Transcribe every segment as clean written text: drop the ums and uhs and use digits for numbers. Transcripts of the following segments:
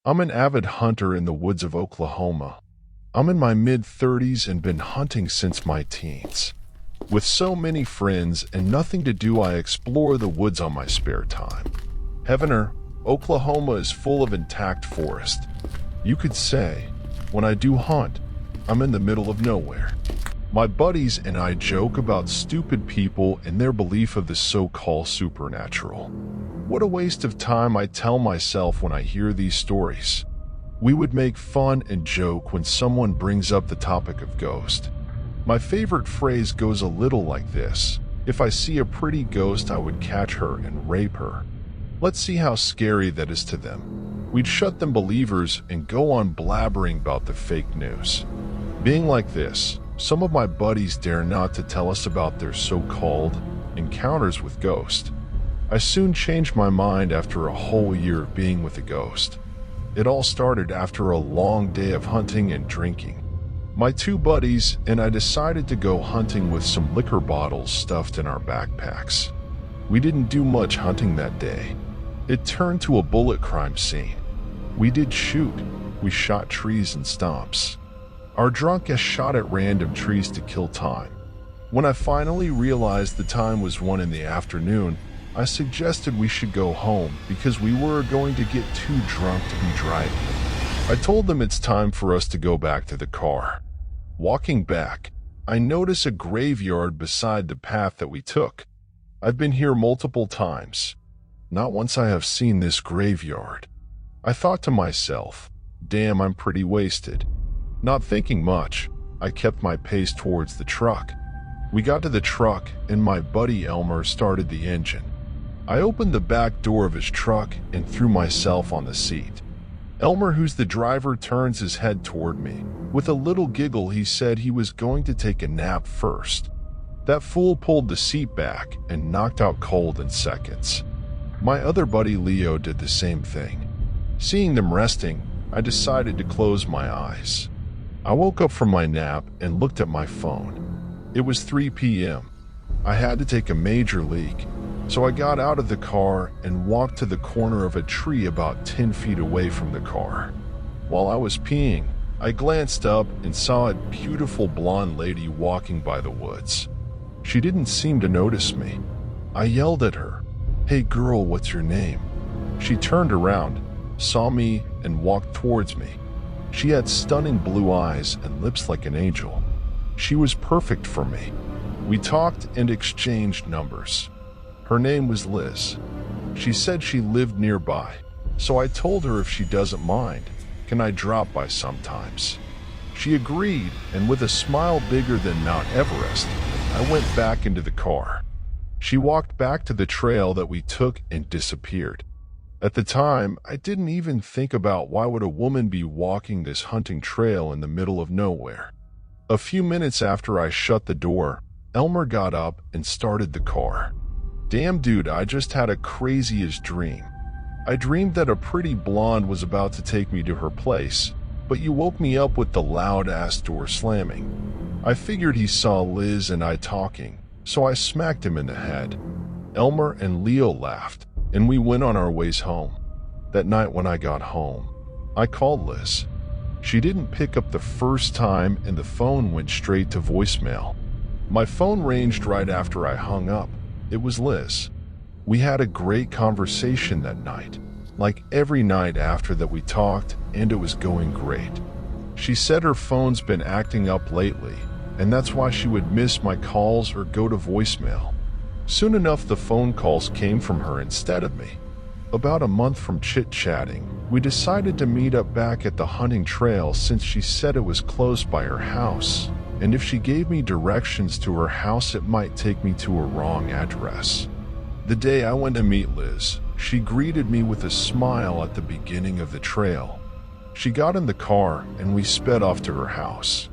I'm an avid hunter in the woods of Oklahoma. I'm in my mid-30s and been hunting since my teens. With so many friends and nothing to do, I explore the woods on my spare time. Heavener, Oklahoma is full of intact forest. You could say, when I do hunt, I'm in the middle of nowhere. My buddies and I joke about stupid people and their belief of the so-called supernatural. What a waste of time, I tell myself when I hear these stories. We would make fun and joke when someone brings up the topic of ghost. My favorite phrase goes a little like this: if I see a pretty ghost, I would catch her and rape her. Let's see how scary that is to them. We'd shut them believers and go on blabbering about the fake news. Being like this, some of my buddies dare not to tell us about their so-called encounters with ghosts. I soon changed my mind after a whole year of being with a ghost. It all started after a long day of hunting and drinking. My two buddies and I decided to go hunting with some liquor bottles stuffed in our backpacks. We didn't do much hunting that day. It turned to a bullet crime scene. We did shoot. We shot trees and stumps. Our drunk ass shot at random trees to kill time. When I finally realized the time was 1 in the afternoon, I suggested we should go home because we were going to get too drunk to be driving. I told them it's time for us to go back to the car. Walking back, I notice a graveyard beside the path that we took. I've been here multiple times. Not once I have seen this graveyard. I thought to myself, damn, I'm pretty wasted. Not thinking much, I kept my pace towards the truck. We got to the truck and my buddy Elmer started the engine. I opened the back door of his truck and threw myself on the seat. Elmer, who's the driver, turns his head toward me. With a little giggle, he said he was going to take a nap first. That fool pulled the seat back and knocked out cold in seconds. My other buddy Leo did the same thing. Seeing them resting, I decided to close my eyes. I woke up from my nap and looked at my phone. It was 3 p.m. I had to take a major leak, so I got out of the car and walked to the corner of a tree about 10 feet away from the car. While I was peeing, I glanced up and saw a beautiful blonde lady walking by the woods. She didn't seem to notice me. I yelled at her, "Hey girl, what's your name?" She turned around, saw me, and walked towards me. She had stunning blue eyes and lips like an angel. She was perfect for me. We talked and exchanged numbers. Her name was Liz. She said she lived nearby, so I told her if she doesn't mind, can I drop by sometimes? She agreed, and with a smile bigger than Mount Everest, I went back into the car. She walked back to the trail that we took and disappeared. At the time, I didn't even think about why would a woman be walking this hunting trail in the middle of nowhere. A few minutes after I shut the door, Elmer got up and started the car. Damn dude, I just had a craziest dream. I dreamed that a pretty blonde was about to take me to her place, but you woke me up with the loud-ass door slamming. I figured he saw Liz and I talking, so I smacked him in the head. Elmer and Leo laughed, and we went on our ways home. That night when I got home, I called Liz. She didn't pick up the first time and the phone went straight to voicemail. My phone ranged right after I hung up. It was Liz. We had a great conversation that night, like every night after that we talked, and it was going great. She said her phone's been acting up lately, and that's why she would miss my calls or go to voicemail. Soon enough, the phone calls came from her instead of me. About a month from chit-chatting, we decided to meet up back at the hunting trail since she said it was close by her house, and if she gave me directions to her house, it might take me to a wrong address. The day I went to meet Liz, she greeted me with a smile at the beginning of the trail. She got in the car and we sped off to her house.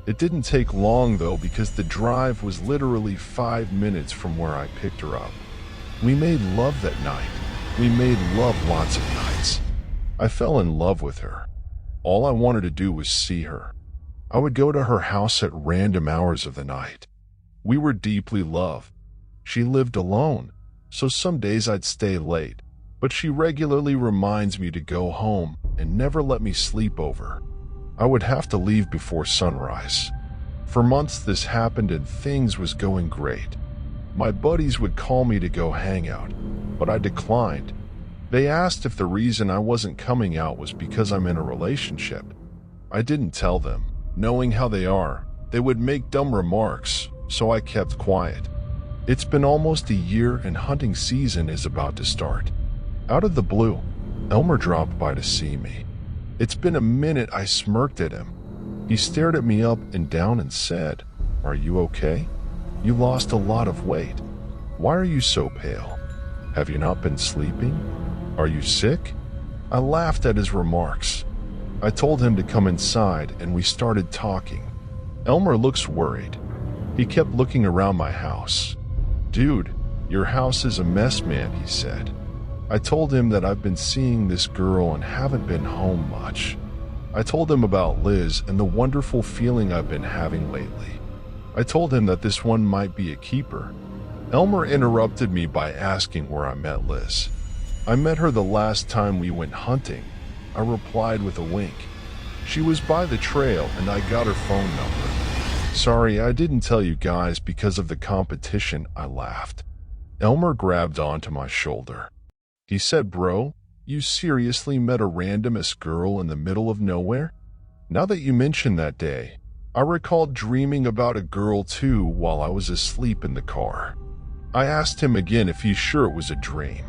It didn't take long though, because the drive was literally 5 minutes from where I picked her up. We made love that night. We made love lots of nights. I fell in love with her. All I wanted to do was see her. I would go to her house at random hours of the night. We were deeply loved. She lived alone, so some days I'd stay late, but she regularly reminds me to go home and never let me sleep over. I would have to leave before sunrise. For months this happened and things was going great. My buddies would call me to go hang out, but I declined. They asked if the reason I wasn't coming out was because I'm in a relationship. I didn't tell them. Knowing how they are, they would make dumb remarks, so I kept quiet. It's been almost a year and hunting season is about to start. Out of the blue, Elmer dropped by to see me. It's been a minute. I smirked at him. He stared at me up and down and said, "Are you okay? You lost a lot of weight. Why are you so pale? Have you not been sleeping? Are you sick?" I laughed at his remarks. I told him to come inside and we started talking. Elmer looks worried. He kept looking around my house. "Dude, your house is a mess, man," he said. I told him that I've been seeing this girl and haven't been home much. I told him about Liz and the wonderful feeling I've been having lately. I told him that this one might be a keeper. Elmer interrupted me by asking where I met Liz. "I met her the last time we went hunting," I replied with a wink. "She was by the trail and I got her phone number." "Sorry, I didn't tell you guys because of the competition," I laughed. Elmer grabbed onto my shoulder. He said, "Bro, you seriously met a randomest girl in the middle of nowhere?" Now that you mention that day, I recalled dreaming about a girl too while I was asleep in the car. I asked him again if he's sure it was a dream.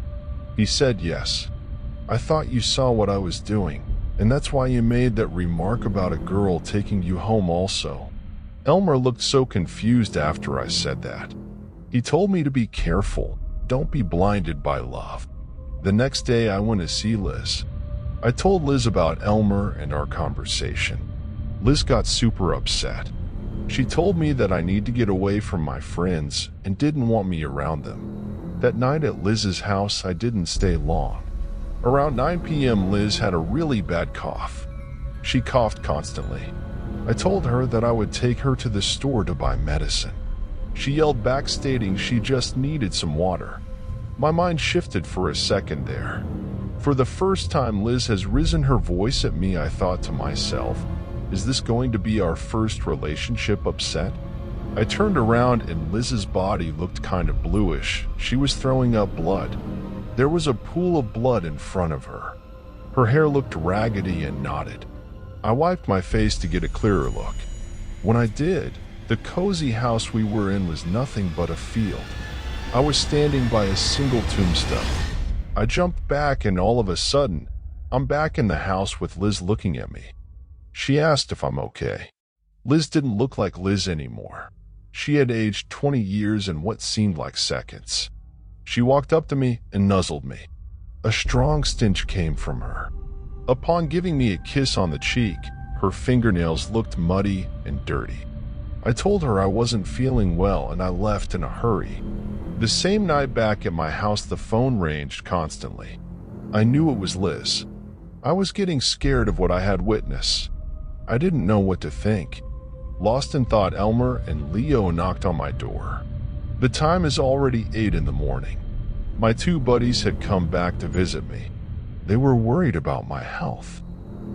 He said yes. "I thought you saw what I was doing, and that's why you made that remark about a girl taking you home also." Elmer looked so confused after I said that. He told me to be careful, don't be blinded by love. The next day I went to see Liz. I told Liz about Elmer and our conversation. Liz got super upset. She told me that I need to get away from my friends and didn't want me around them. That night at Liz's house I didn't stay long. Around 9 p.m. Liz had a really bad cough. She coughed constantly. I told her that I would take her to the store to buy medicine. She yelled back stating she just needed some water. My mind shifted for a second there. For the first time Liz has risen her voice at me. I thought to myself, is this going to be our first relationship upset? I turned around and Liz's body looked kind of bluish. She was throwing up blood. There was a pool of blood in front of her. Her hair looked raggedy and knotted. I wiped my face to get a clearer look. When I did, the cozy house we were in was nothing but a field. I was standing by a single tombstone. I jumped back and all of a sudden, I'm back in the house with Liz looking at me. She asked if I'm okay. Liz didn't look like Liz anymore. She had aged 20 years in what seemed like seconds. She walked up to me and nuzzled me. A strong stench came from her. Upon giving me a kiss on the cheek, her fingernails looked muddy and dirty. I told her I wasn't feeling well and I left in a hurry. The same night back at my house, the phone ranged constantly. I knew it was Liz. I was getting scared of what I had witnessed. I didn't know what to think. Lost in thought, Elmer and Leo knocked on my door. The time is already 8 in the morning. My two buddies had come back to visit me. They were worried about my health.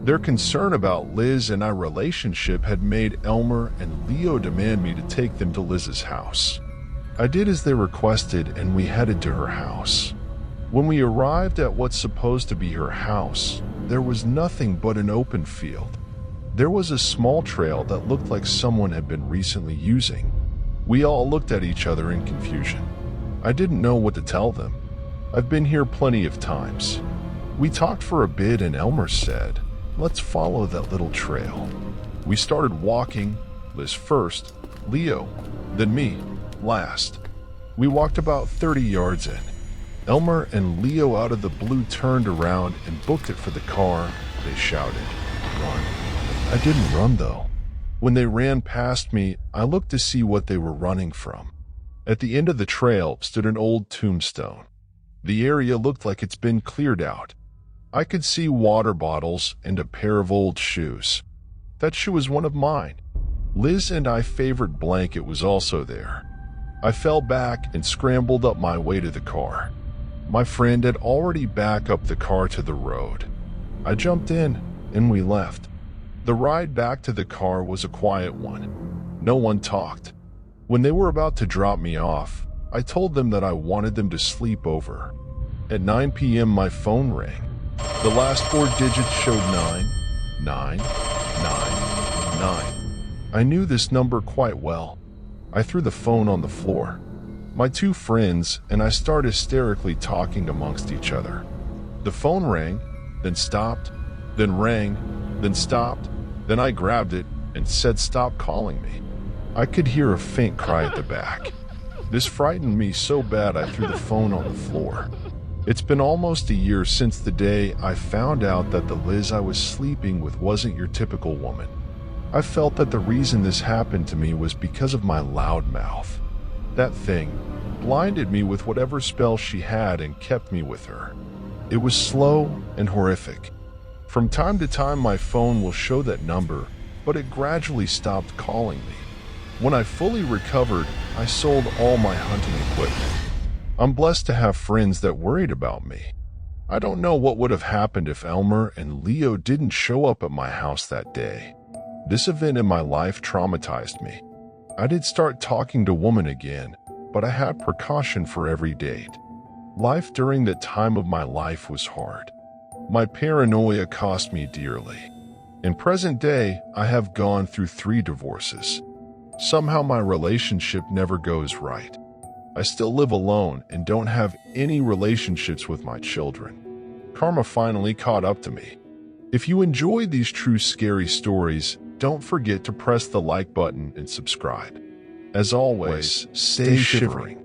Their concern about Liz and our relationship had made Elmer and Leo demand me to take them to Liz's house. I did as they requested and we headed to her house. When we arrived at what's supposed to be her house, there was nothing but an open field. There was a small trail that looked like someone had been recently using. We all looked at each other in confusion. I didn't know what to tell them. I've been here plenty of times. We talked for a bit and Elmer said, "Let's follow that little trail." We started walking, Liz first, Leo, then me, last. We walked about 30 yards in. Elmer and Leo out of the blue turned around and booked it for the car. They shouted, "Run." I didn't run though. When they ran past me, I looked to see what they were running from. At the end of the trail stood an old tombstone. The area looked like it's been cleared out. I could see water bottles and a pair of old shoes. That shoe was one of mine. Liz and I's favorite blanket was also there. I fell back and scrambled up my way to the car. My friend had already backed up the car to the road. I jumped in, and we left. The ride back to the car was a quiet one. No one talked. When they were about to drop me off, I told them that I wanted them to sleep over. At 9 p.m. my phone rang. The last 4 digits showed 9. I knew this number quite well. I threw the phone on the floor. My 2 friends and I started hysterically talking amongst each other. The phone rang, then stopped, then rang, then stopped. Then I grabbed it and said, "Stop calling me." I could hear a faint cry at the back. This frightened me so bad I threw the phone on the floor. It's been almost a year since the day I found out that the Liz I was sleeping with wasn't your typical woman. I felt that the reason this happened to me was because of my loud mouth. That thing blinded me with whatever spell she had and kept me with her. It was slow and horrific. From time to time my phone will show that number, but it gradually stopped calling me. When I fully recovered, I sold all my hunting equipment. I'm blessed to have friends that worried about me. I don't know what would have happened if Elmer and Leo didn't show up at my house that day. This event in my life traumatized me. I did start talking to women again, but I had precaution for every date. Life during that time of my life was hard. My paranoia cost me dearly. In present day, I have gone through 3 divorces. Somehow my relationship never goes right. I still live alone and don't have any relationships with my children. Karma finally caught up to me. If you enjoy these true scary stories, don't forget to press the like button and subscribe. As always, stay shivering.